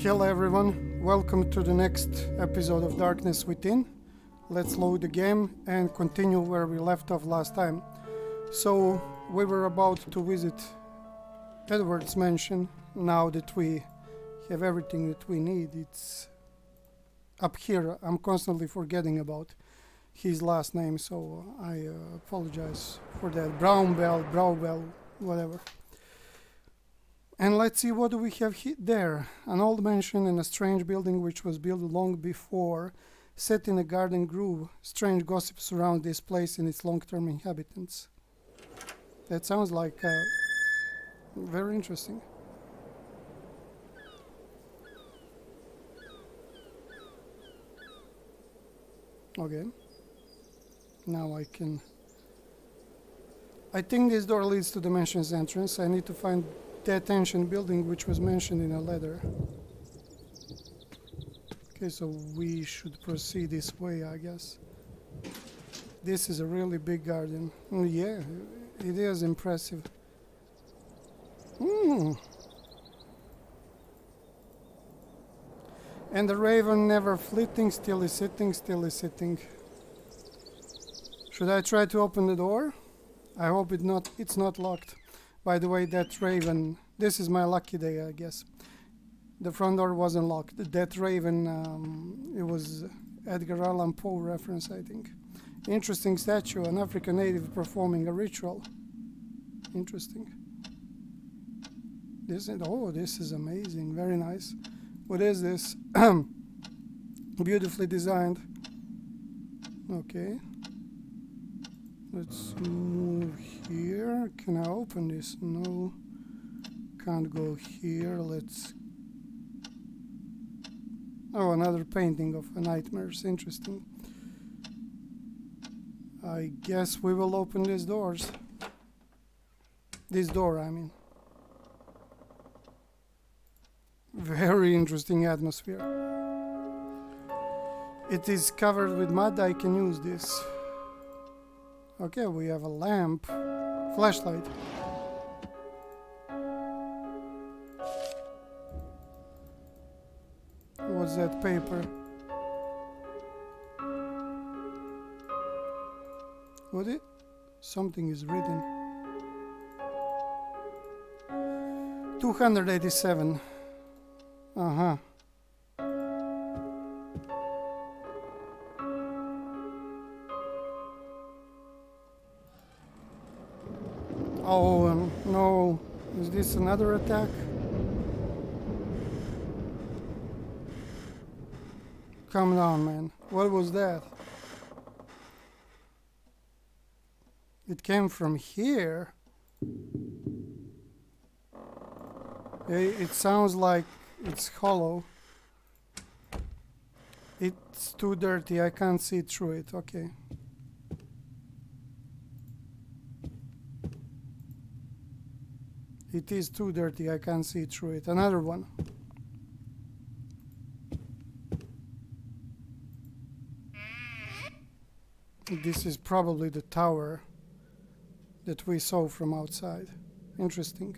Hello everyone, welcome to the next episode of Darkness Within. Let's load the game and continue where we left off last time. So we were about to visit Edward's mansion. Now that we have everything that we need, it's up here. I'm constantly forgetting about his last name, so I apologize for that. Browbell, whatever. And let's see what do we have there. An old mansion in a strange building which was built long before, set in a garden grove. Strange gossip surround this place and its long-term inhabitants. That sounds like very interesting. Okay. Now I think this door leads to the mansion's entrance. I need to find that ancient building which was mentioned in a letter. Okay, so we should proceed this way, I guess. This is a really big garden. Yeah, it is impressive. And the raven never flitting, still is sitting, still is sitting. Should I try to open the door? I hope it's not locked. By the way, that raven, this is my lucky day, I guess. The front door wasn't locked. That raven, it was Edgar Allan Poe reference, I think. Interesting statue, an African native performing a ritual. Interesting. This is amazing, very nice. What is this? Beautifully designed. Okay. Let's move here. Can I open this? No. Can't go here. Let's... Oh, another painting of a nightmares. Interesting. I guess we will open these doors. This door, I mean. Very interesting atmosphere. It is covered with mud. I can use this. Okay, we have a lamp, flashlight. What's that paper? What it? Something is written. 287. Uh-huh. Oh, no. Is this another attack? Calm down, man. What was that? It came from here. It sounds like it's hollow. It's too dirty. I can't see through it. Okay. It is too dirty, I can't see through it. Another one. This is probably the tower that we saw from outside. Interesting.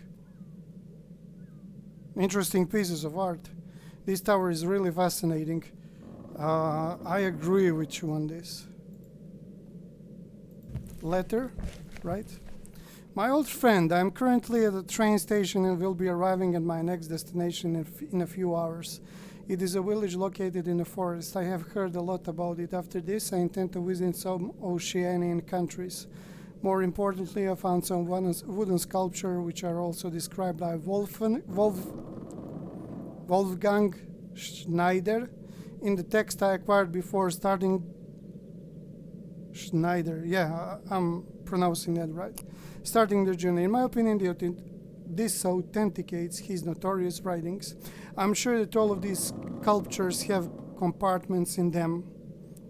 Interesting pieces of art. This tower is really fascinating. I agree with you on this. Letter, right? My old friend, I'm currently at the train station and will be arriving at my next destination in a few hours. It is a village located in the forest. I have heard a lot about it. After this, I intend to visit some Oceanian countries. More importantly, I found some wooden sculptures which are also described by Wolfgang Schneider in the text I acquired before starting. Schneider, yeah, I'm pronouncing that right. Starting the journey. In my opinion, this authenticates his notorious writings. I'm sure that all of these sculptures have compartments in them.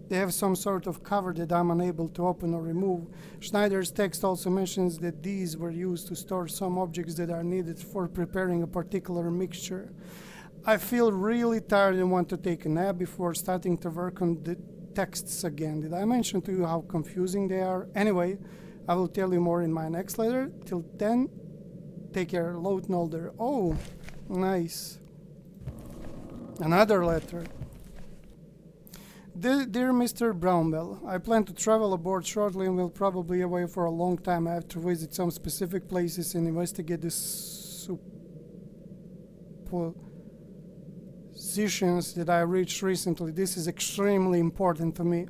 They have some sort of cover that I'm unable to open or remove. Schneider's text also mentions that these were used to store some objects that are needed for preparing a particular mixture. I feel really tired and want to take a nap before starting to work on the texts again. Did I mention to you how confusing they are? Anyway, I will tell you more in my next letter. Till then, take care, Loath Nolder. Oh, nice. Another letter. Dear Mr. Brownbell, I plan to travel aboard shortly and will probably be away for a long time. I have to visit some specific places and investigate the suppositions that I reached recently. This is extremely important to me.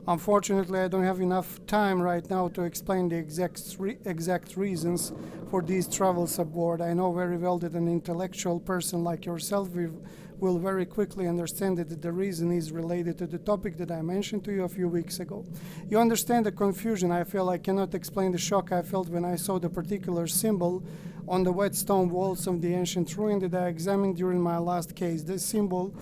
Unfortunately, I don't have enough time right now to explain the exact reasons for these travels aboard. I know very well that an intellectual person like yourself will very quickly understand that the reason is related to the topic that I mentioned to you a few weeks ago. You understand the confusion I feel. I cannot explain the shock I felt when I saw the particular symbol on the wet stone walls of the ancient ruin that I examined during my last case. This symbol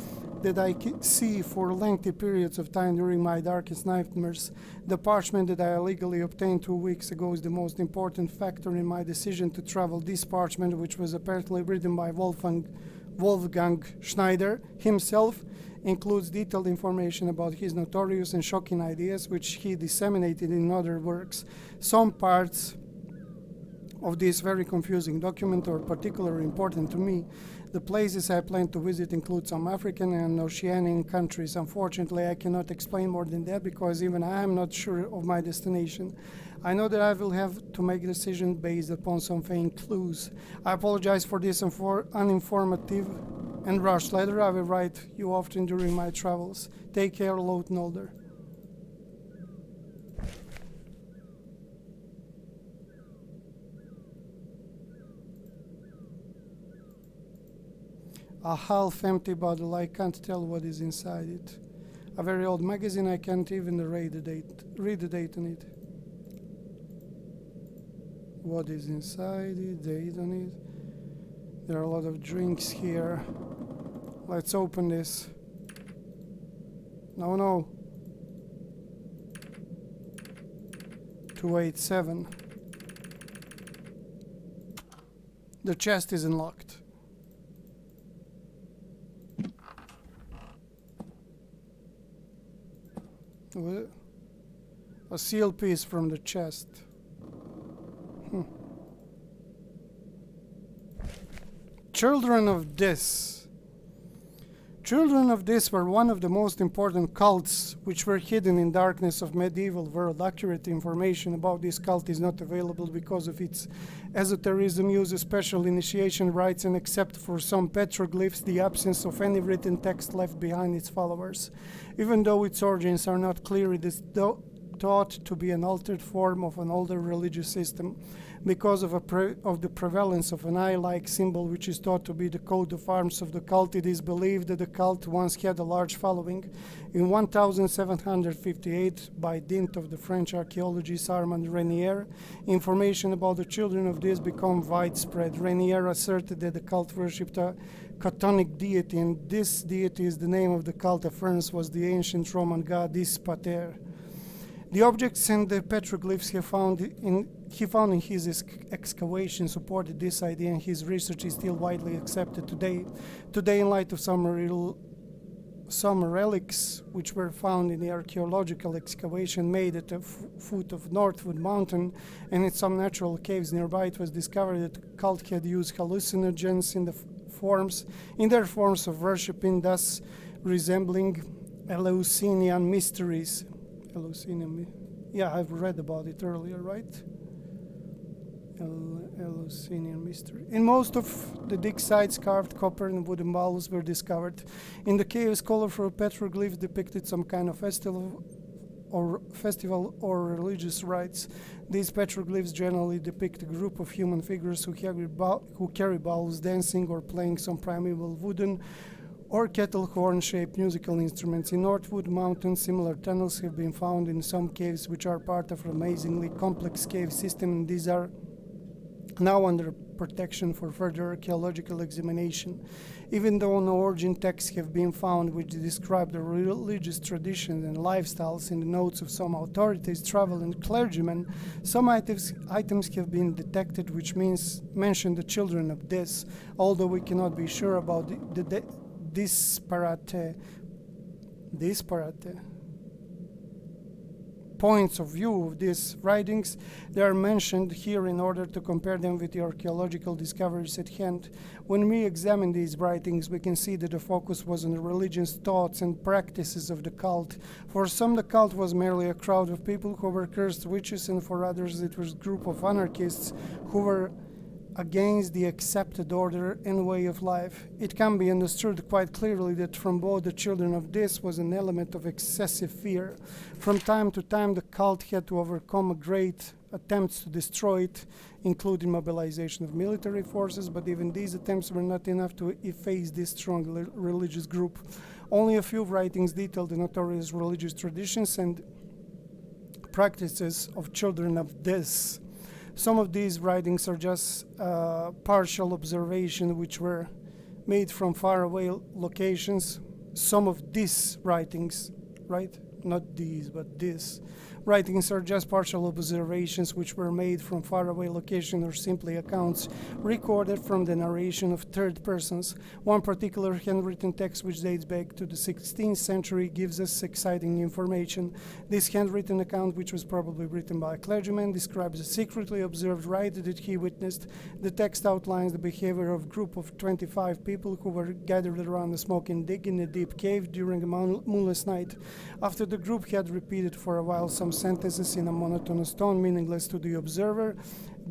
that I see for lengthy periods of time during my darkest nightmares. The parchment that I illegally obtained 2 weeks ago is the most important factor in my decision to travel. This parchment, which was apparently written by Wolfgang Schneider himself, includes detailed information about his notorious and shocking ideas, which he disseminated in other works. Some parts of this very confusing document are particularly important to me. The places I plan to visit include some African and Oceanian countries. Unfortunately, I cannot explain more than that because even I am not sure of my destination. I know that I will have to make a decision based upon some faint clues. I apologize for this uninformative and rushed letter. I will write you often during my travels. Take care, Loath Nolder. A half-empty bottle, I can't tell what is inside it. A very old magazine, I can't even read the date on it. What is inside it, date on it. There are a lot of drinks here. Let's open this. No. 287. The chest is unlocked. A seal piece from the chest. Children of Dis. Children of Dis were one of the most important cults which were hidden in darkness of medieval world. Accurate information about this cult is not available because of its esotericism, uses special initiation rites, and except for some petroglyphs, the absence of any written text left behind its followers. Even though its origins are not clear, it is thought to be an altered form of an older religious system. Because of the prevalence of an eye-like symbol, which is thought to be the coat of arms of the cult, it is believed that the cult once had a large following. In 1758, by dint of the French archaeologist Armand Renier, information about the children of Dis became widespread. Renier asserted that the cult worshipped a chthonic deity, and this deity is the name of the cult affirms was the ancient Roman god Dis Pater. The objects and the petroglyphs he found in his excavation supported this idea, and his research is still widely accepted today. Today, in light of some relics which were found in the archaeological excavation made at the foot of Northwood Mountain and in some natural caves nearby, it was discovered that the cult had used hallucinogens in their forms of worshipping, thus resembling Eleusinian mysteries. Yeah, I've read about it earlier, right? Eleusinian mystery. In most of the dig sites, carved copper and wooden bowls were discovered. In the caves, colorful petroglyphs depicted some kind of festival or religious rites. These petroglyphs generally depict a group of human figures who carry bowls, dancing or playing some primeval wooden or kettle horn-shaped musical instruments. In Northwood Mountain, similar tunnels have been found in some caves, which are part of an amazingly complex cave system, and these are now under protection for further archaeological examination. Even though no origin texts have been found which describe the religious traditions and lifestyles in the notes of some authorities, travel and clergymen, some items have been detected which mention the children of Dis, although we cannot be sure about the disparate points of view of these writings. They are mentioned here in order to compare them with the archaeological discoveries at hand. When we examine these writings, we can see that the focus was on the religious thoughts and practices of the cult. For some, the cult was merely a crowd of people who were cursed witches, and for others it was a group of anarchists who were against the accepted order and way of life. It can be understood quite clearly that from both the children of this was an element of excessive fear. From time to time the cult had to overcome great attempts to destroy it, including mobilization of military forces, but even these attempts were not enough to efface this strong religious group. Only a few writings detail the notorious religious traditions and practices of children of this. Some of these writings are just partial observations which were made from faraway locations. Some of these writings, right? Not these, but this. Writings are just partial observations which were made from faraway locations or simply accounts recorded from the narration of third persons. One particular handwritten text which dates back to the 16th century gives us exciting information. This handwritten account, which was probably written by a clergyman, describes a secretly observed rite that he witnessed. The text outlines the behavior of a group of 25 people who were gathered around a smoking dig in a deep cave during a moonless night. After the group had repeated for a while some sentences in a monotonous tone meaningless to the observer,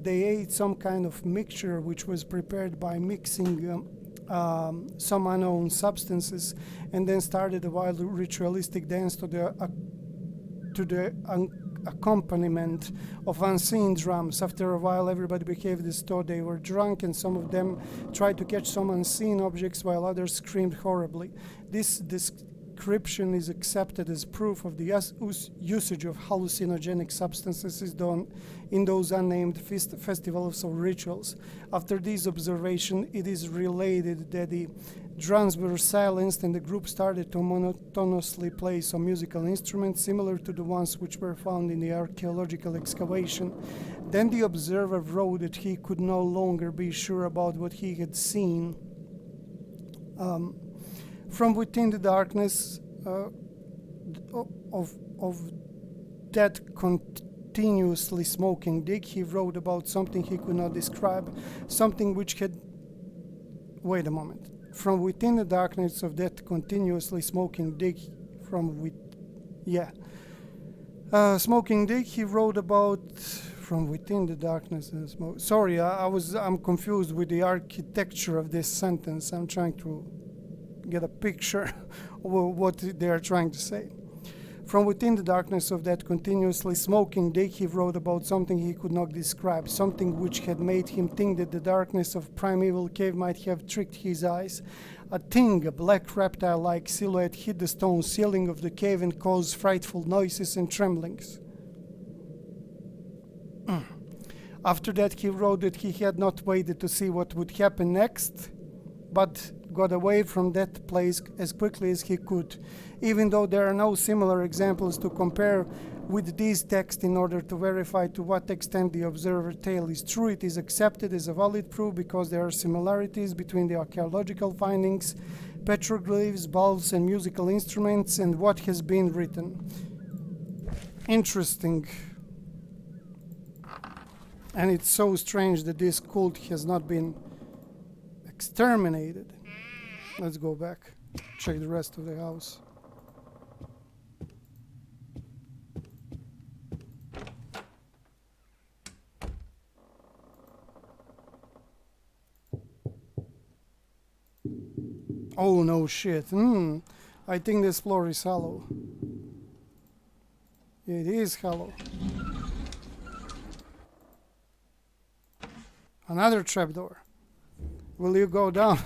they ate some kind of mixture which was prepared by mixing some unknown substances, and then started a wild ritualistic dance to the accompaniment of unseen drums. After a while everybody behaved as though they were drunk, and some of them tried to catch some unseen objects while others screamed horribly. This description is accepted as proof of the usage of hallucinogenic substances is done in those unnamed festivals or rituals. After this observation, it is related that the drums were silenced and the group started to monotonously play some musical instruments similar to the ones which were found in the archaeological excavation. Then the observer wrote that he could no longer be sure about what he had seen. From within the darkness of that continuously smoking dig, he wrote about something he could not describe, something which had... Wait a moment. From within the darkness of that continuously smoking dig, smoking dig, he wrote about... From within the darkness and smoke... Sorry, I'm confused with the architecture of this sentence. I'm trying to get a picture of what they are trying to say. From within the darkness of that continuously smoking dig, he wrote about something he could not describe, something which had made him think that the darkness of primeval cave might have tricked his eyes. A black reptile-like silhouette hit the stone ceiling of the cave and caused frightful noises and tremblings. After that, he wrote that he had not waited to see what would happen next, but got away from that place as quickly as he could. Even though there are no similar examples to compare with these texts in order to verify to what extent the observer tale is true, it is accepted as a valid proof because there are similarities between the archaeological findings, petroglyphs, bulbs, and musical instruments, and what has been written. Interesting. And it's so strange that this cult has not been exterminated. Let's go back, check the rest of the house. Oh no shit. I think this floor is hollow. It is hollow. Another trapdoor. Will you go down?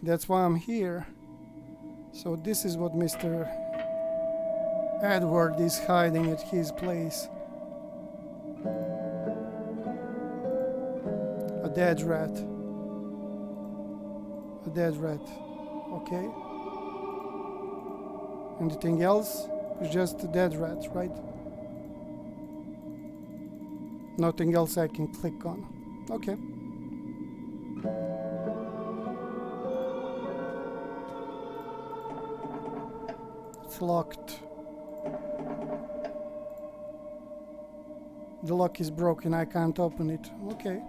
That's why I'm here. So this is what Mr. Edward is hiding at his place. A dead rat. A dead rat. Okay. Anything else? It's just a dead rat, right? Nothing else I can click on. Okay. It's locked. The lock is broken, I can't open it. Okay.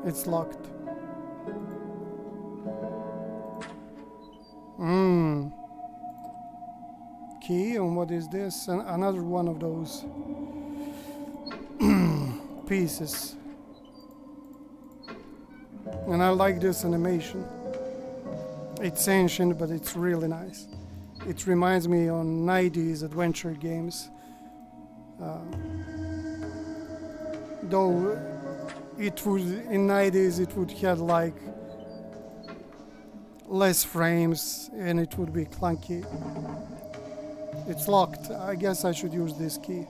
It's locked. Key, and what is this? Another one of those pieces. And I like this animation. It's ancient, but it's really nice. It reminds me on 90s adventure games. Though it would, in 90s it would have like less frames and it would be clunky. It's locked. I guess I should use this key.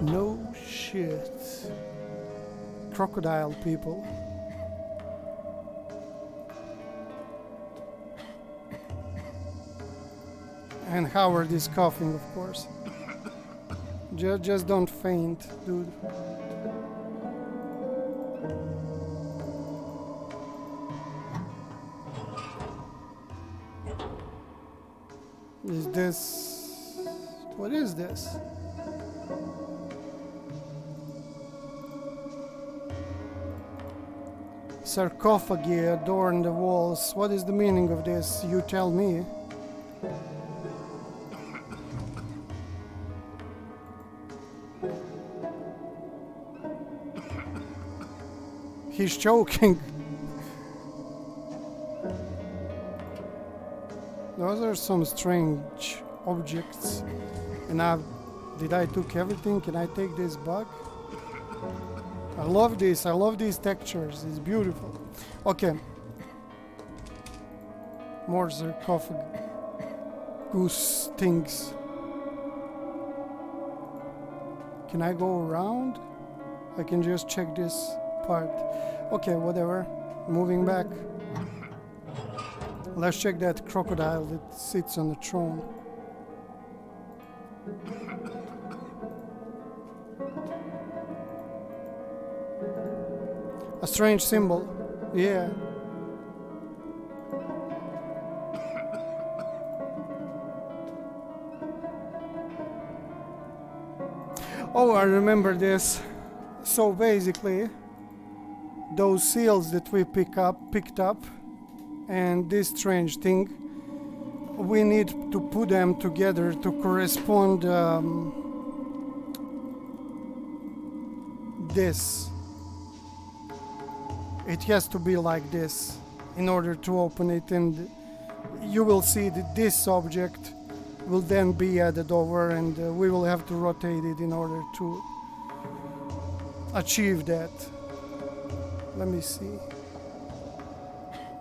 No shit. Crocodile people. And Howard is coughing, of course. Just don't faint, dude. Is this... What is this? Sarcophagi adorn the walls. What is the meaning of this? You tell me. He's choking. Those are some strange objects. And did I took everything? Can I take this bug? I love this. I love these textures. It's beautiful. Okay. More sarcophagus things. Can I go around? I can just check this part. Okay, whatever. Moving back. Let's check that crocodile that sits on the throne. A strange symbol. Yeah. Oh, I remember this. So basically, those seals that we picked up, and this strange thing, we need to put them together to correspond this. It has to be like this in order to open it, and you will see that this object will then be added over, and we will have to rotate it in order to achieve that. Let me see.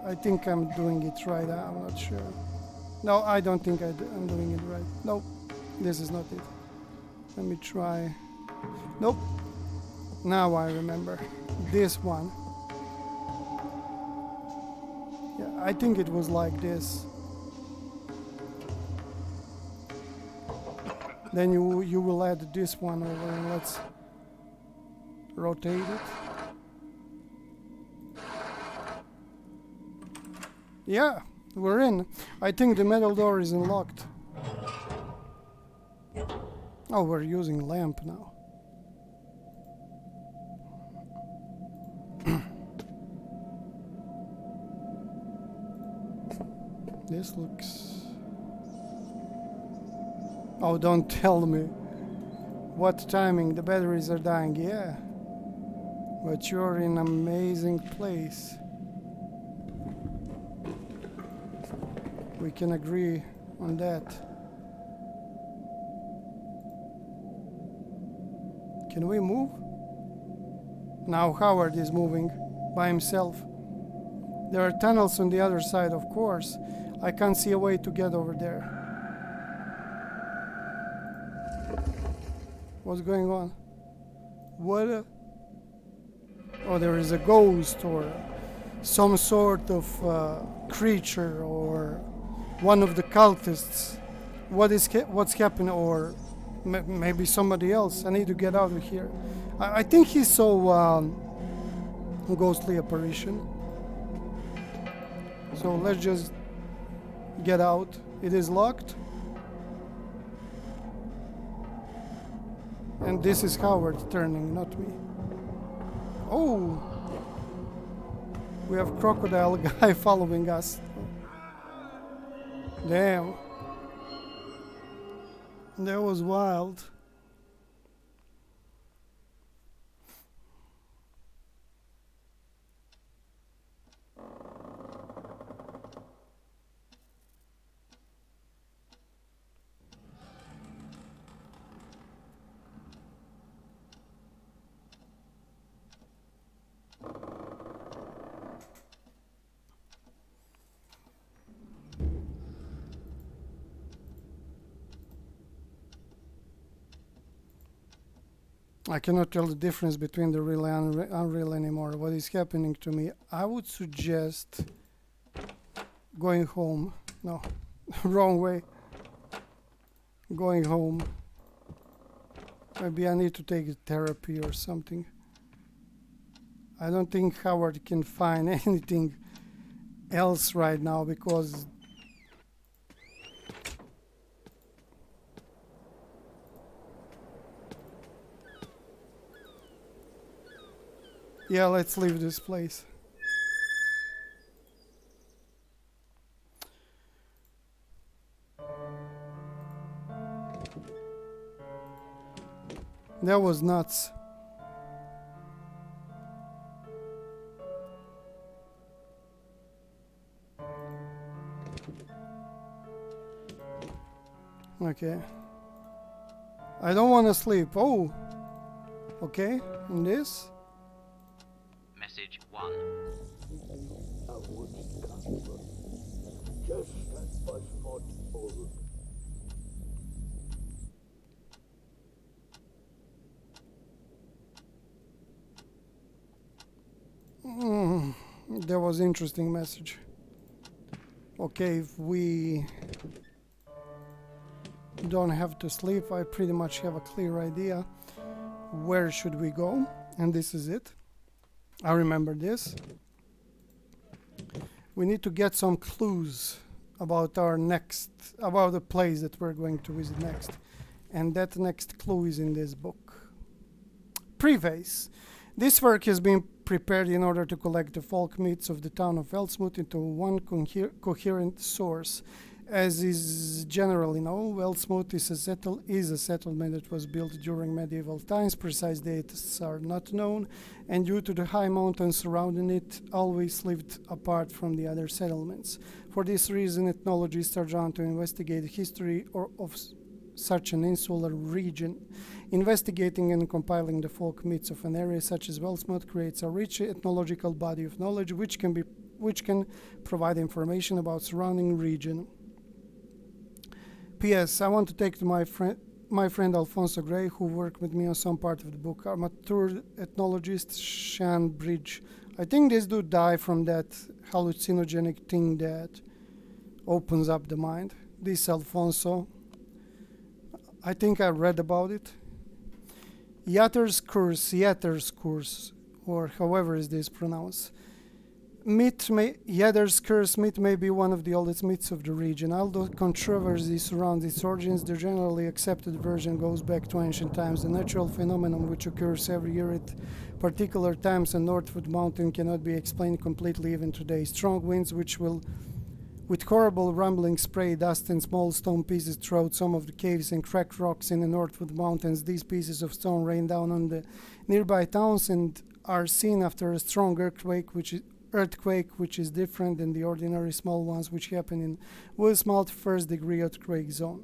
I think I'm doing it right. I'm not sure. No, I don't think I'm doing it right. Nope, this is not it. Let me try. Nope. Now I remember. This one. Yeah, I think it was like this. Then you will add this one over, and let's rotate it. Yeah, we're in. I think the metal door is unlocked. Oh, we're using lamp now. This looks... Oh, don't tell me. What timing? The batteries are dying, yeah. But you're in an amazing place. We can agree on that. Can we move? Now Howard is moving by himself. There are tunnels on the other side, of course. I can't see a way to get over there. What's going on? What? Oh, there is a ghost or some sort of creature or one of the cultists. What's happening? Or maybe somebody else. I need to get out of here. I think he saw ghostly apparition. So let's just get out. It is locked. And this is Howard turning, not me. Oh! We have crocodile guy following us. Damn. That was wild. I cannot tell the difference between the real and unreal anymore. What is happening to me? I would suggest going home. No, wrong way. Going home. Maybe I need to take therapy or something. I don't think Howard can find anything else right now because yeah, let's leave this place. That was nuts. Okay. I don't want to sleep. Oh. Okay. And this? Message 1. A wood customer, just as was not old. That was interesting message. Okay, if we don't have to sleep, I pretty much have a clear idea where should we go, and this is it. I remember this. We need to get some clues about about the place that we're going to visit next, and that next clue is in this book. Preface. This work has been prepared in order to collect the folk myths of the town of Elsmouth into one coherent source. As is generally known, Elsmouth is a settlement that was built during medieval times. Precise dates are not known, and due to the high mountains surrounding it, always lived apart from the other settlements. For this reason, ethnologists are drawn to investigate the history of such an insular region. Investigating and compiling the folk myths of an area such as Elsmouth creates a rich ethnological body of knowledge which can provide information about surrounding region. P.S. I want to thank my friend Alfonso Gray, who worked with me on some part of the book. Amateur ethnologist Shan Bridge. I think this dude died from that hallucinogenic thing that opens up the mind. This Alfonso. I think I read about it. Yatter's Curse, or however is this pronounced. Yatter's Curse myth may be one of the oldest myths of the region. Although controversy surrounds its origins, the generally accepted version goes back to ancient times. The natural phenomenon which occurs every year at particular times on Northwood Mountain cannot be explained completely even today. Strong winds with horrible rumbling spray, dust and small stone pieces throughout some of the caves and cracked rocks in the Northwood Mountains. These pieces of stone rain down on the nearby towns and are seen after a strong earthquake which is different than the ordinary small ones which happen in Willsmouth first-degree earthquake zone.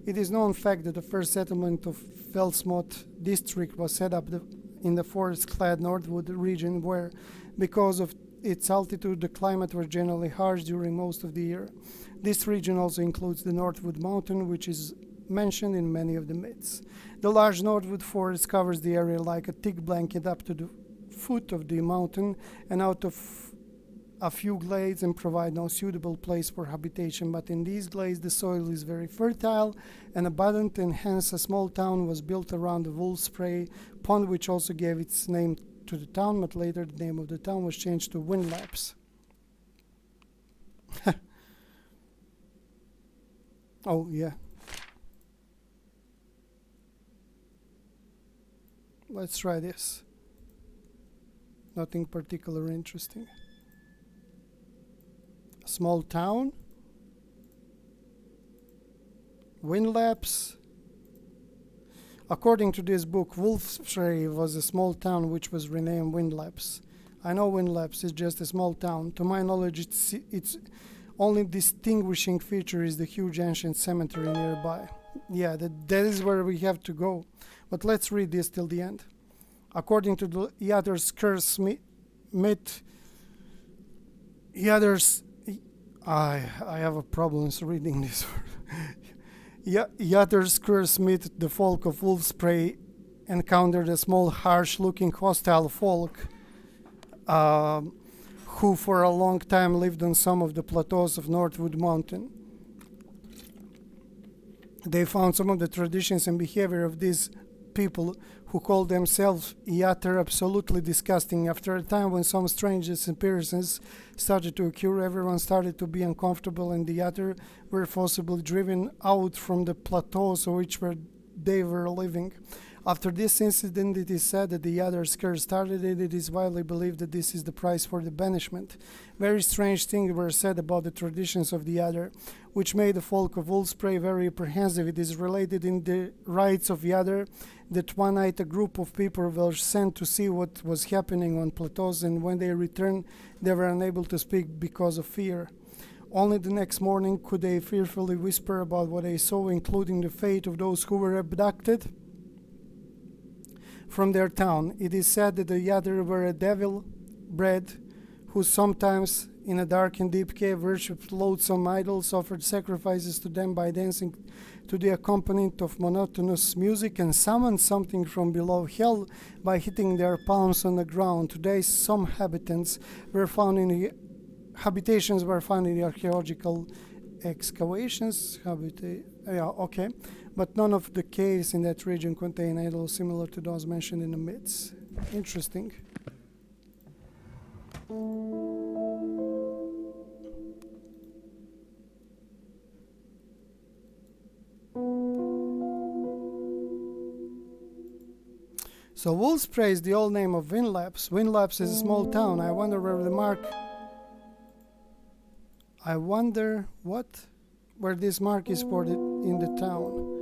It is known fact that the first settlement of Elsmouth district was set up in the forest-clad Northwood region where, because of its altitude, the climate was generally harsh during most of the year. This region also includes the Northwood Mountain, which is mentioned in many of the myths. The large Northwood forest covers the area like a thick blanket up to the foot of the mountain and out of a few glades and provide no suitable place for habitation, but in these glades the soil is very fertile and abundant, and hence a small town was built around the Wool Spray Pond, which also gave its name to the town, but later the name of the town was changed to Windlaps. Oh, yeah. Let's try this. Nothing particularly interesting. A small town. Windlaps. According to this book, Wolfspray was a small town which was renamed Windlaps. I know Windlaps is just a small town. To my knowledge, its only distinguishing feature is the huge ancient cemetery nearby. Yeah, that is where we have to go. But let's read this till the end. According to the Yatter's curse myth, Yatter's... I have a problem reading this word. Yatter's curse myth, the folk of Wolfspray encountered a small, harsh-looking, hostile folk who for a long time lived on some of the plateaus of Northwood Mountain. They found some of the traditions and behavior of these people who called themselves Yatter absolutely disgusting. After a time when some strange disappearances started to occur, everyone started to be uncomfortable and the Yatter were forcibly driven out from the plateaus on which they were living. After this incident, it is said that the Yatter's curse started and it is widely believed that this is the price for the banishment. Very strange things were said about the traditions of the Yatter, which made the folk of Wolfspray very apprehensive. It is related in the rites of Yatter that one night a group of people were sent to see what was happening on plateaus, and when they returned, they were unable to speak because of fear. Only the next morning could they fearfully whisper about what they saw, including the fate of those who were abducted from their town. It is said that the Yatter were a devil bred who sometimes in a dark and deep cave worshipped loathsome idols, offered sacrifices to them by dancing to the accompaniment of monotonous music, and summoned something from below hell by hitting their palms on the ground. Today some habitations were found in the archaeological excavations. But none of the caves in that region contain idols similar to those mentioned in the myths. Interesting. So Wolfspray is the old name of Windlaps. Windlaps is a small town. I wonder where this mark is for in the town.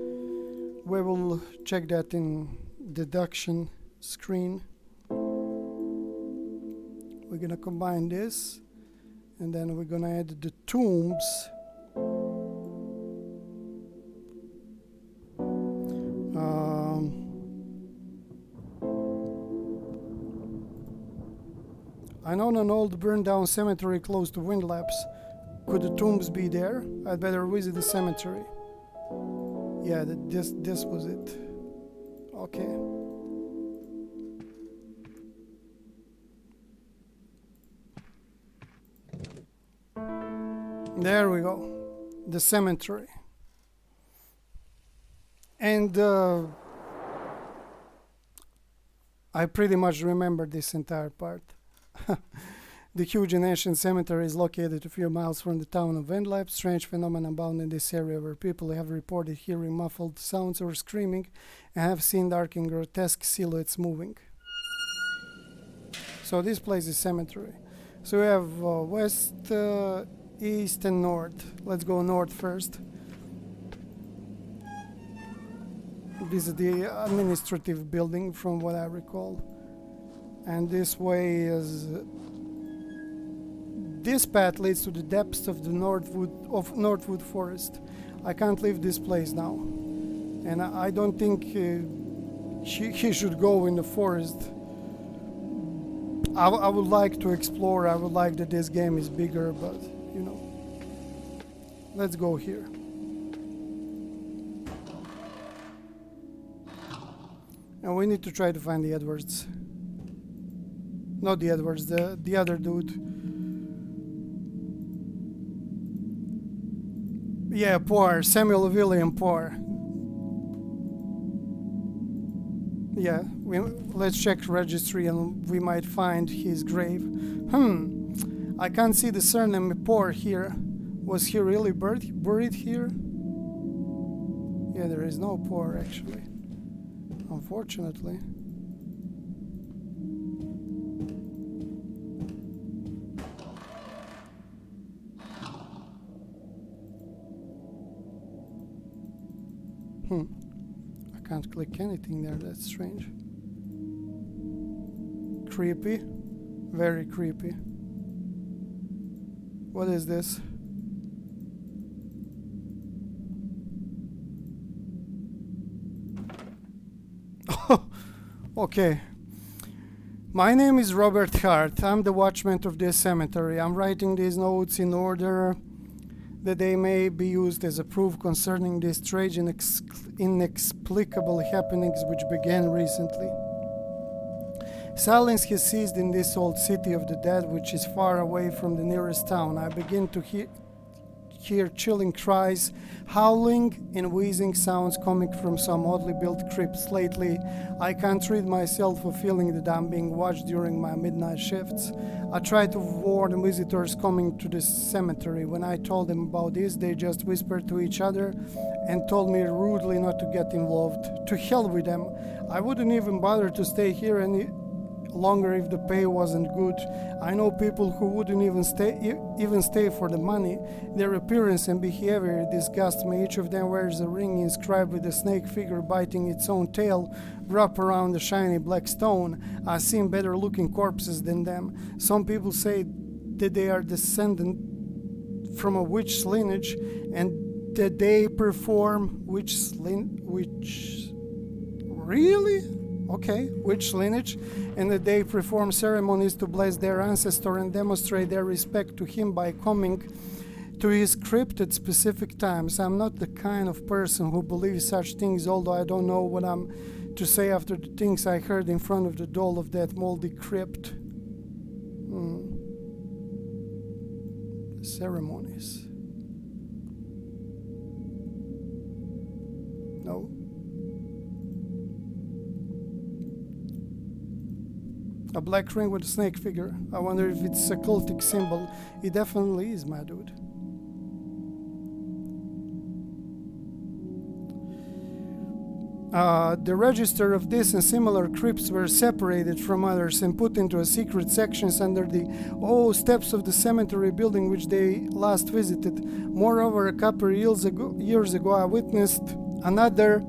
We will check that in deduction screen. We're gonna combine this, and then we're gonna add the tombs. I know an old burned down cemetery close to Windlaps. Could the tombs be there? I'd better visit the cemetery. Yeah, this was it. Okay. There we go. The cemetery. And I pretty much remember this entire part. The huge and ancient cemetery is located a few miles from the town of Windlap. Strange phenomena abound in this area where people have reported hearing muffled sounds or screaming and have seen dark and grotesque silhouettes moving. So this place is cemetery. So we have west, east and north. Let's go north first. This is the administrative building from what I recall. And this way is... This path leads to the depths of the Northwood Forest. I can't leave this place now. And I don't think he should go in the forest. I would like to explore. I would like that this game is bigger, but, you know. Let's go here. And we need to try to find the Edwards. Not the Edwards, the other dude. Yeah, Poir, Samuel William Poir. Yeah, let's check registry and we might find his grave. I can't see the surname Poor here. Was he really buried here? Yeah, there is no Poor actually. Unfortunately. I can't click anything there, that's strange. Creepy. Very creepy. What is this? Okay. My name is Robert Hart. I'm the watchman of this cemetery. I'm writing these notes in order that they may be used as a proof concerning these strange and inexplicable happenings which began recently. Silence has seized in this old city of the dead, which is far away from the nearest town. I begin to hear chilling cries, howling and wheezing sounds coming from some oddly built crypts. Lately, I can't rid myself of feeling that I'm being watched during my midnight shifts. I try to warn visitors coming to this cemetery. When I told them about this, they just whispered to each other and told me rudely not to get involved. To hell with them. I wouldn't even bother to stay here any longer if the pay wasn't good. I know people who wouldn't even stay for the money. Their appearance and behavior disgust me. Each of them wears a ring inscribed with a snake figure biting its own tail wrapped around a shiny black stone. I've seen better looking corpses than them. Some people say that they are descendant from a witch lineage and that they perform really? Okay, witch lineage, and that they perform ceremonies to bless their ancestor and demonstrate their respect to him by coming to his crypt at specific times. I'm not the kind of person who believes such things, although I don't know what I'm to say after the things I heard in front of the door of that moldy crypt. Ceremonies. No. A black ring with a snake figure. I wonder if it's a cultic symbol. It definitely is, my dude. The register of this and similar crypts were separated from others and put into a secret sections under the steps of the cemetery building which they last visited. Moreover, a couple of years ago I witnessed another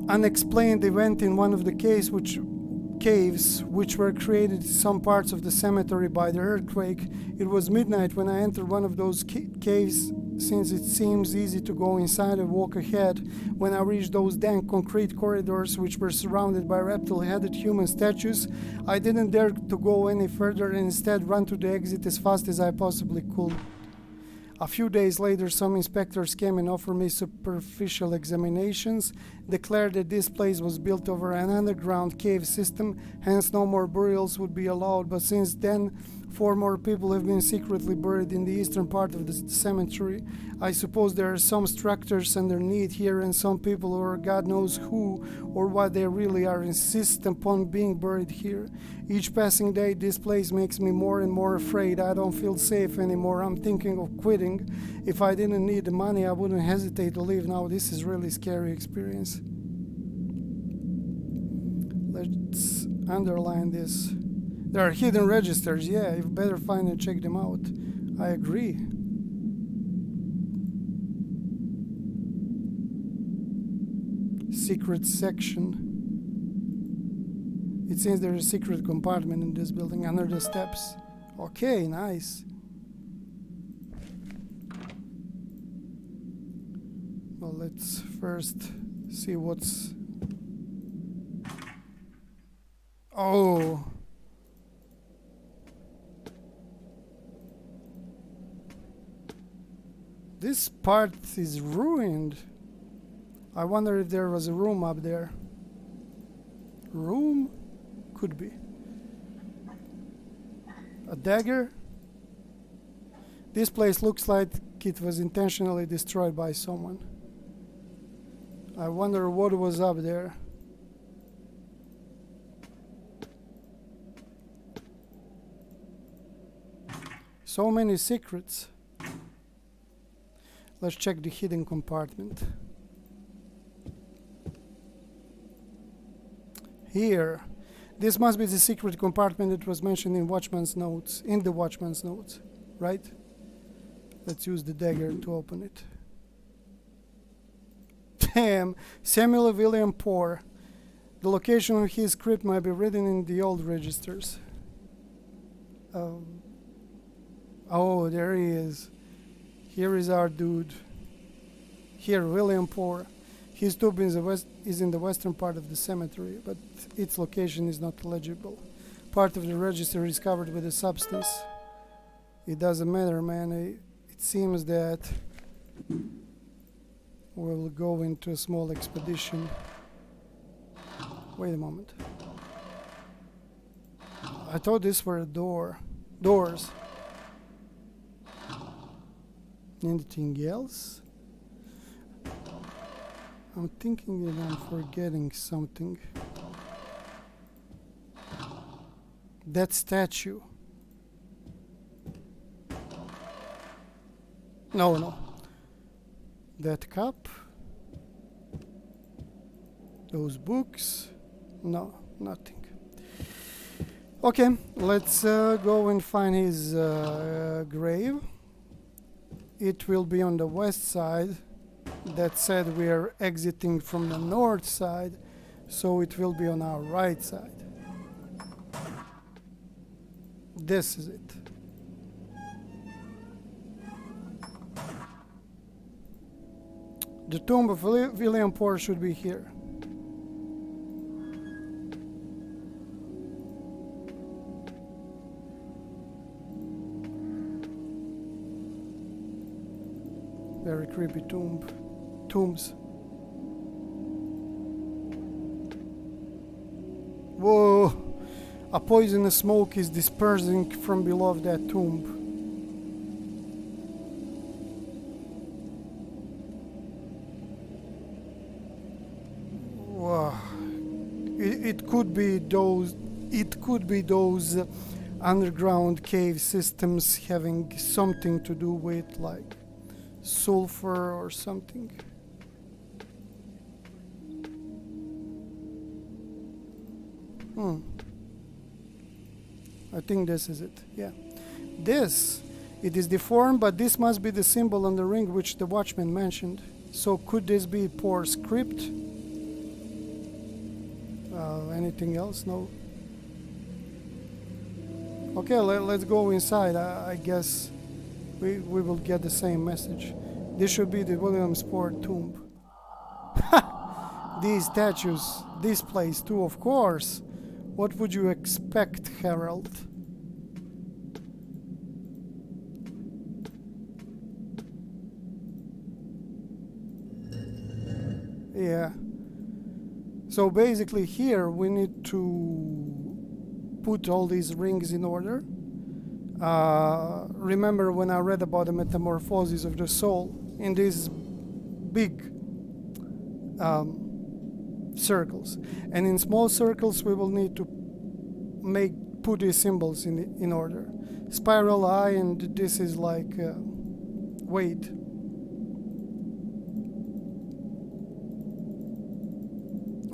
unexplained event in one of the caves which were created in some parts of the cemetery by the earthquake. It was midnight when I entered one of those caves, since it seems easy to go inside and walk ahead. When I reached those dank concrete corridors which were surrounded by reptile-headed human statues, I didn't dare to go any further and instead ran to the exit as fast as I possibly could. A few days later, some inspectors came and offered me superficial examinations, declared that this place was built over an underground cave system, hence no more burials would be allowed, but since then 4 more people have been secretly buried in the eastern part of the cemetery. I suppose there are some structures underneath here, and some people, or God knows who or what they really are, insist upon being buried here. Each passing day this place makes me more and more afraid. I don't feel safe anymore. I'm thinking of quitting. If I didn't need the money, I wouldn't hesitate to leave now. This is really scary experience. Let's underline this. There are hidden registers. Yeah, you better find and check them out. I agree. Secret section. It seems there's a secret compartment in this building under the steps. Okay, nice. Well, let's first see what's... Oh! This part is ruined. I wonder if there was a room up there. Room? Could be. A dagger? This place looks like it was intentionally destroyed by someone. I wonder what was up there. So many secrets. Let's check the hidden compartment. Here. This must be the secret compartment that was mentioned in Watchman's notes, right? Let's use the dagger to open it. Damn, Samuel William Poor. The location of his crypt might be written in the old registers. Oh, there he is. Here is our dude. Here, William Poor. His tomb is in the western part of the cemetery, but its location is not legible. Part of the register is covered with a substance. It doesn't matter, man. It seems that we will go into a small expedition. Wait a moment. I thought this were a doors. Anything else? I'm thinking that I'm forgetting something. That statue. No. That cup. Those books. No, nothing. Okay, let's go and find his grave. It will be on the west side. That said, we are exiting from the north side, so it will be on our right side. This is it. The tomb of William Poor should be here. Very creepy tombs. Whoa! A poisonous smoke is dispersing from below that tomb. Whoa! It could be those. It could be those underground cave systems having something to do with like sulfur or something. I think this is it. Yeah. It is deformed, but this must be the symbol on the ring which the watchman mentioned. So could this be Poor's crypt? Anything else? No. Okay, let's go inside. I guess we will get the same message. This should be the Williamsport tomb. These statues, this place too, of course. What would you expect, Harold? Yeah. So basically here we need to put all these rings in order. Remember when I read about the metamorphosis of the soul in these big circles, and in small circles we will need to put these symbols in order. Spiral eye, and this is like weight.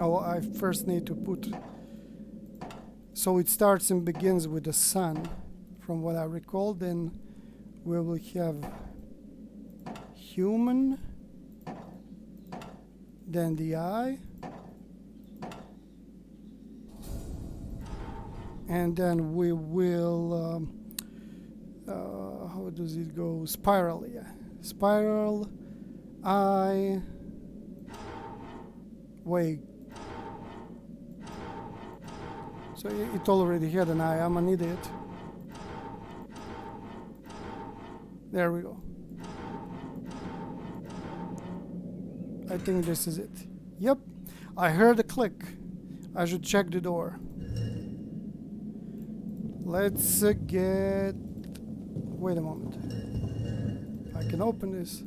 Oh, I first need to put. So it starts and begins with the sun, from what I recall. Then we will have human, then the eye, and then we will how does it go? Spiral, yeah. Spiral, eye, wait. So it already had an eye. I'm an idiot. There we go. I think this is it. Yep. I heard a click. I should check the door. Let's get... Wait a moment. I can open this.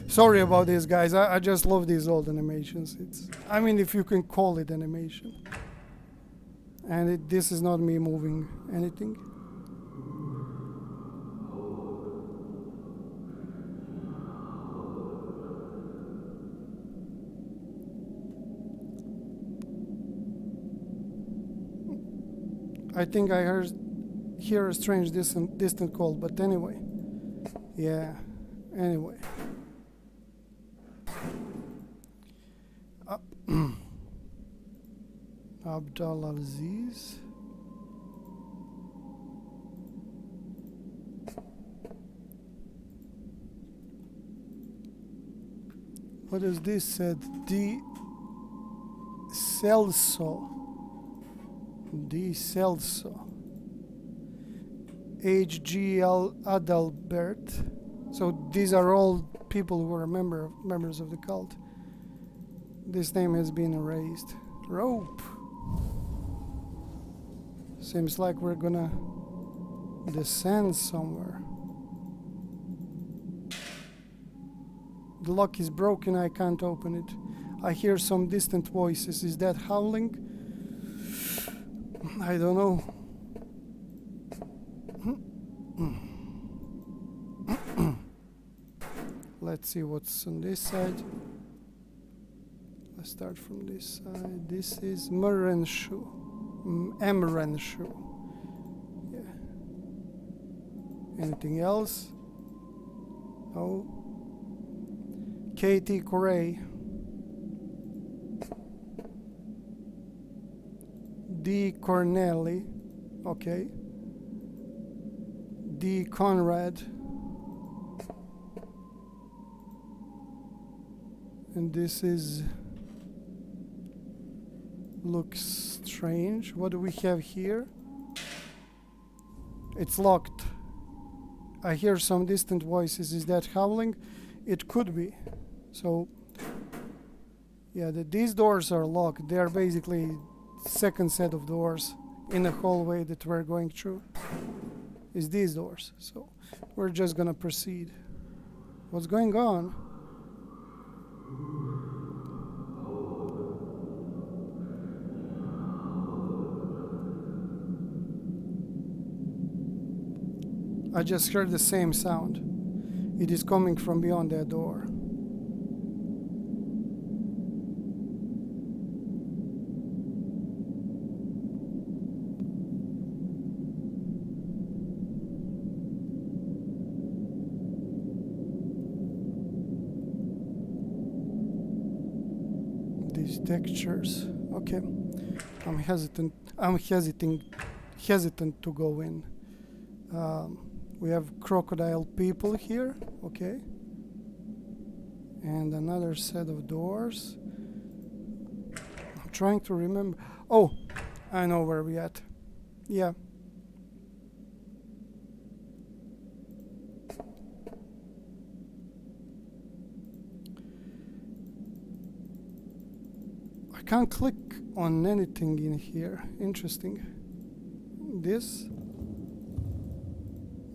Sorry about this, guys. I just love these old animations. I mean, if you can call it animation. And this is not me moving anything. I think I hear a strange distant call, but anyway. Yeah, anyway. Abdul Aziz. What is this said? D. Celso. D. Celso. HGL Adalbert. So these are all people who are members of the cult. This name has been erased. Rope. Seems like we're gonna descend somewhere. The lock is broken, I can't open it. I hear some distant voices. Is that howling? I don't know. Let's see what's on this side. Let's start from this side. This is Murrenshoe. Emrenshoe. Yeah. Anything else? No. Katie Corey. D. Corneli. Okay. D. Conrad. And this is... looks strange. What do we have here? It's locked. I hear some distant voices. Is that howling? It could be. So, yeah, these doors are locked. They are basically second set of doors in the hallway that we're going through. Is these doors. So, we're just gonna proceed. What's going on? I just heard the same sound. It is coming from beyond that door. These textures. Okay. I'm hesitant to go in. We have crocodile people here, okay, and another set of doors. I'm trying to remember. Oh, I know where we at. Yeah. I can't click on anything in here. Interesting. This.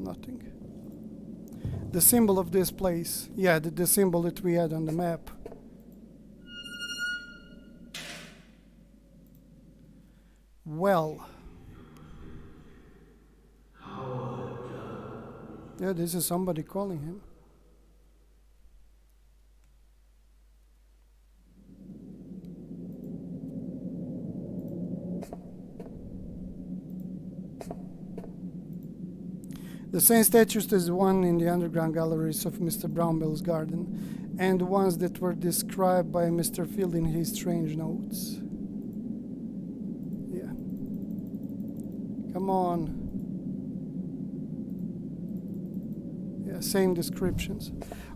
Nothing. The symbol of this place. Yeah, the symbol that we had on the map. Well. Yeah, this is somebody calling him. The same statues as the one in the underground galleries of Mr. Brownbill's garden, and the ones that were described by Mr. Field in his strange notes. Yeah. Come on. Yeah, same descriptions.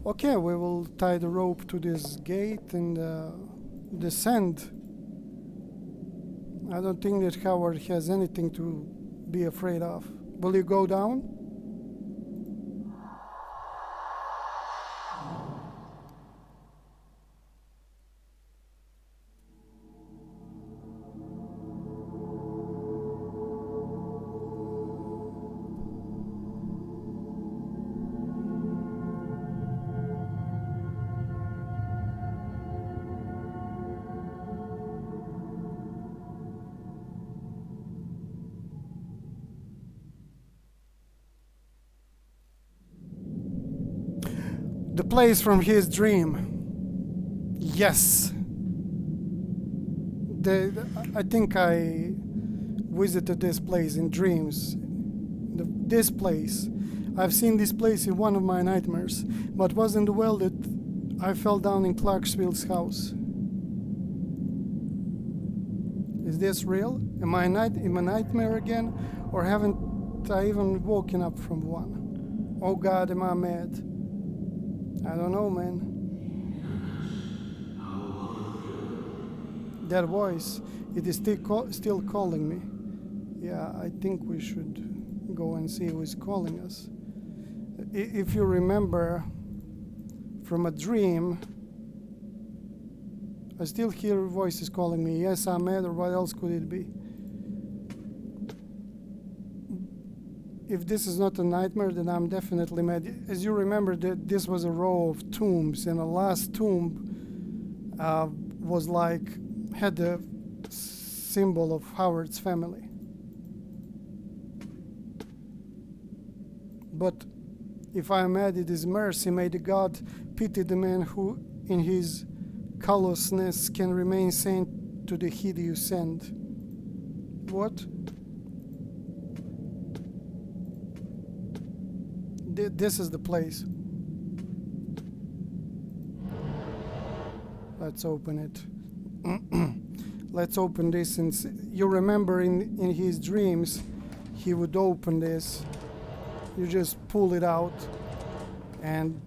Okay, we will tie the rope to this gate and descend. I don't think that Howard has anything to be afraid of. Will you go down? The place from his dream. Yes. I think I visited this place in dreams. This place. I've seen this place in one of my nightmares, but wasn't the well that I fell down in Clarksville's house. Is this real? Am I in a nightmare again? Or haven't I even woken up from one? Oh God, am I mad? I don't know, man. That voice, it is still calling me. Yeah, I think we should go and see who is calling us. If you remember from a dream, I still hear voices calling me. Yes, I'm mad, or what else could it be? If this is not a nightmare, then I'm definitely mad. As you remember, this was a row of tombs, and the last tomb was had the symbol of Howard's family. But if I am mad, it is mercy. May the God pity the man who, in his callousness, can remain sane to the heat you send. What? This is the place. Let's open it. Let's open this. And you remember in his dreams, he would open this. You just pull it out, and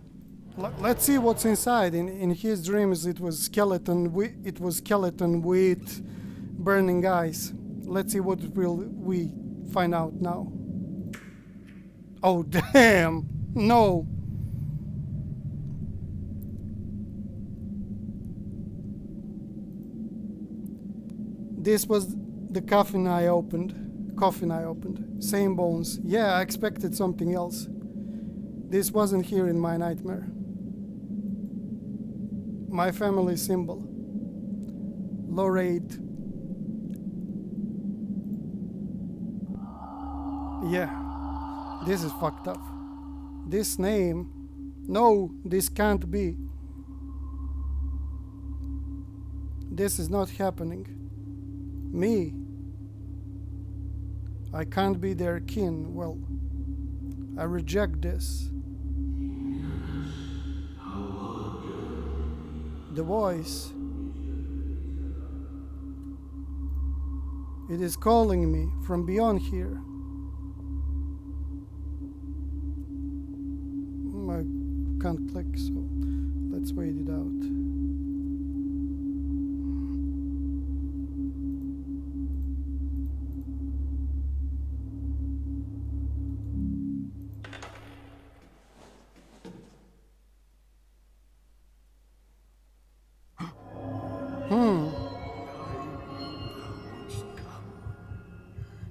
let's see what's inside. In his dreams, it was skeleton with burning eyes. Let's see what will we find out now. Oh damn! No. This was the coffin I opened. Same bones. Yeah, I expected something else. This wasn't here in my nightmare. My family symbol. Loath. Yeah, this is fucked up. This name. No, this can't be. This is not happening. Me. I can't be their kin. Well, I reject this. The voice. It is calling me from beyond here. I can't click, so let's wait it out.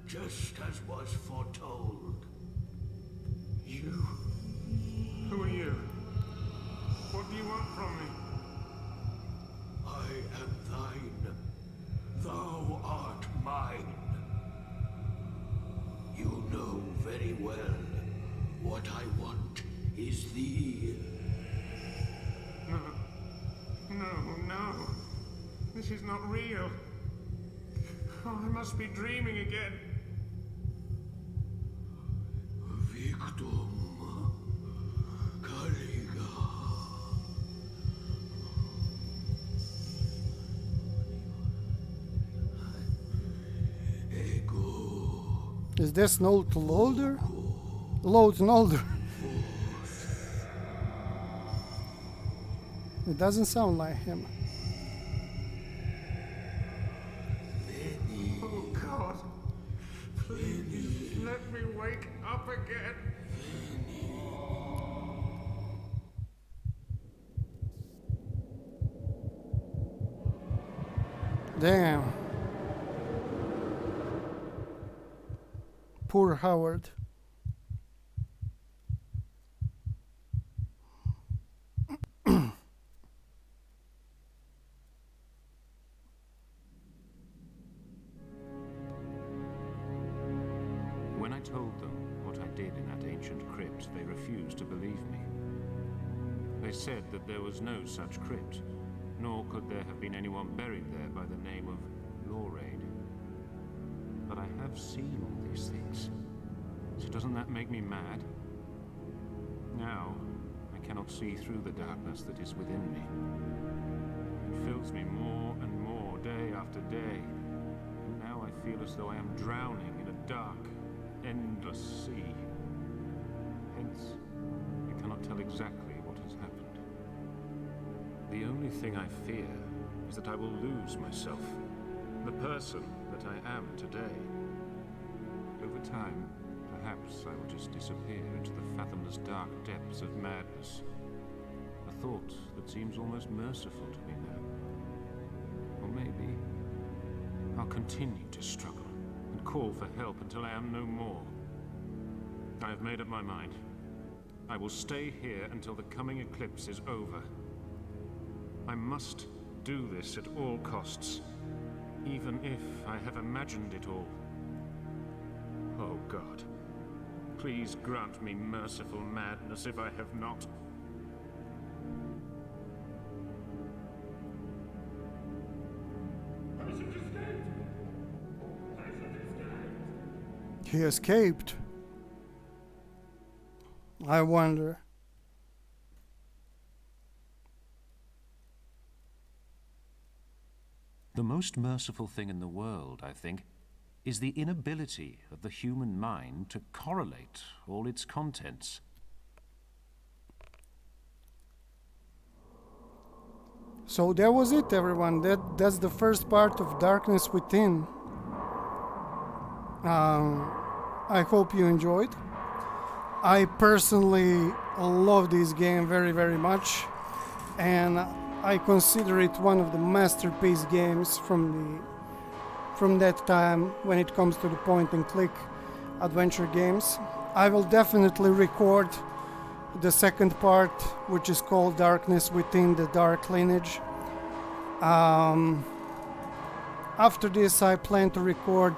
Just as was foretold. You? Who are you? What do you want from me? I am thine. Thou art mine. You know very well what I want is thee. No. This is not real. Oh, I must be dreaming again. Victum Caliga. Ego. Is this Loath Nolder? Loath Nolder. It doesn't sound like him. Oh God. Please let me wake up again. Damn. Poor Howard. When I told them what I did in that ancient crypt, they refused to believe me. They said that there was no such crypt, nor could there have been anyone buried there by the name of Loath. But I have have seen all these things. So doesn't that make me mad? Now, I cannot see through the darkness that is within me. It fills me more and more day after day. And now I feel as though I am drowning in a dark, endless sea. Hence, I cannot tell exactly what has happened. The only thing I fear is that I will lose myself, the person that I am today. Over time, perhaps I will just disappear into the fathomless dark depths of madness. A thought that seems almost merciful to me now. Or maybe I'll continue to struggle and call for help until I am no more. I have made up my mind. I will stay here until the coming eclipse is over. I must do this at all costs, even if I have imagined it all. Oh God, please grant me merciful madness if I have not. He escaped. I wonder. The most merciful thing in the world, I think, is the inability of the human mind to correlate all its contents. So that was it, everyone. That's the first part of Darkness Within. I hope you enjoyed. I personally love this game very, very much, and I consider it one of the masterpiece games from that time when it comes to the point and click adventure games. I will definitely record the second part, which is called Darkness Within the Dark Lineage. After this, I plan to record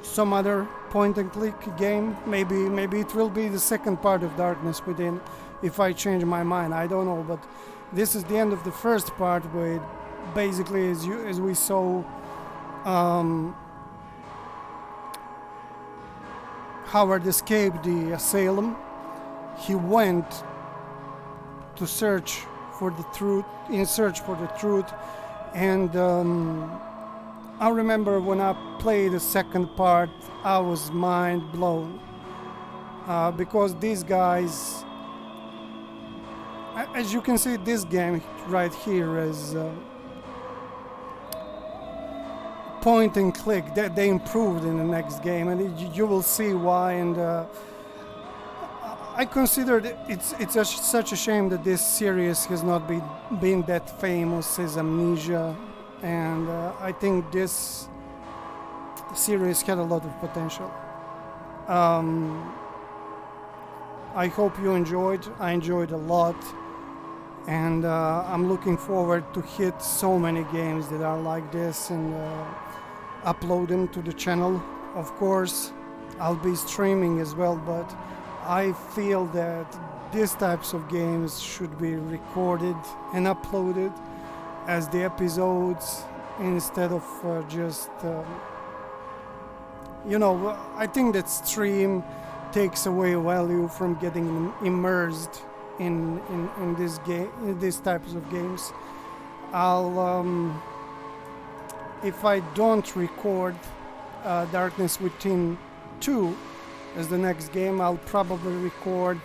some other point and click game. Maybe it will be the second part of Darkness Within if I change my mind. I don't know, but this is the end of the first part, where basically, as we saw, Howard escaped the asylum. He went to search for the truth, and I remember when I played the second part, I was mind blown, because these guys, as you can see, this game right here is point and click. They improved in the next game, and you will see why. And I consider it's such a shame that this series has not been that famous as Amnesia, and I think this series had a lot of potential. I hope you enjoyed. I enjoyed a lot, and I'm looking forward to hit so many games that are like this and upload them to the channel. Of course, I'll be streaming as well, but I feel that these types of games should be recorded and uploaded as the episodes instead of just I think that stream takes away value from getting immersed in this game, in these types of games. I'll if I don't record Darkness Within 2 as the next game, I'll probably record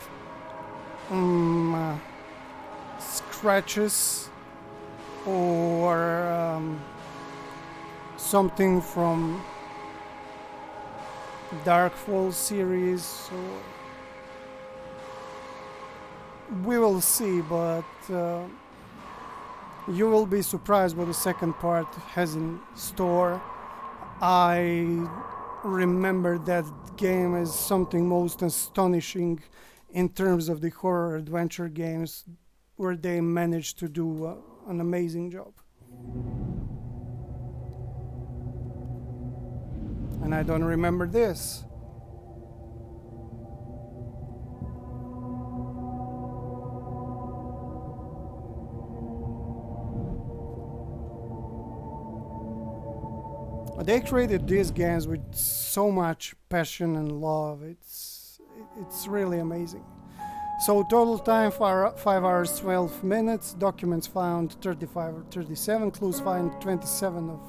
scratches or something from Darkfall series, or we will see, but you will be surprised what the second part has in store. I remember that game as something most astonishing in terms of the horror adventure games, where they managed to do an amazing job. And I don't remember this. They created these games with so much passion and love. It's really amazing. So total time 5 hours 12 minutes, documents found 35 or 37, clues found 27 of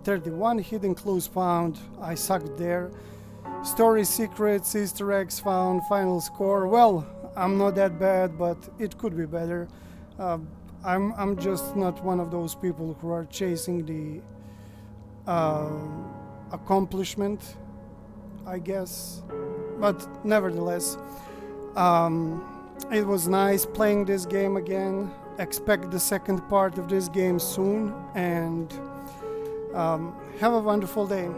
31, hidden clues found, I sucked there. Story secrets, Easter eggs found, final score. Well, I'm not that bad, but it could be better. I'm just not one of those people who are chasing the accomplishment, I guess. But nevertheless, it was nice playing this game again. Expect the second part of this game soon, and have a wonderful day.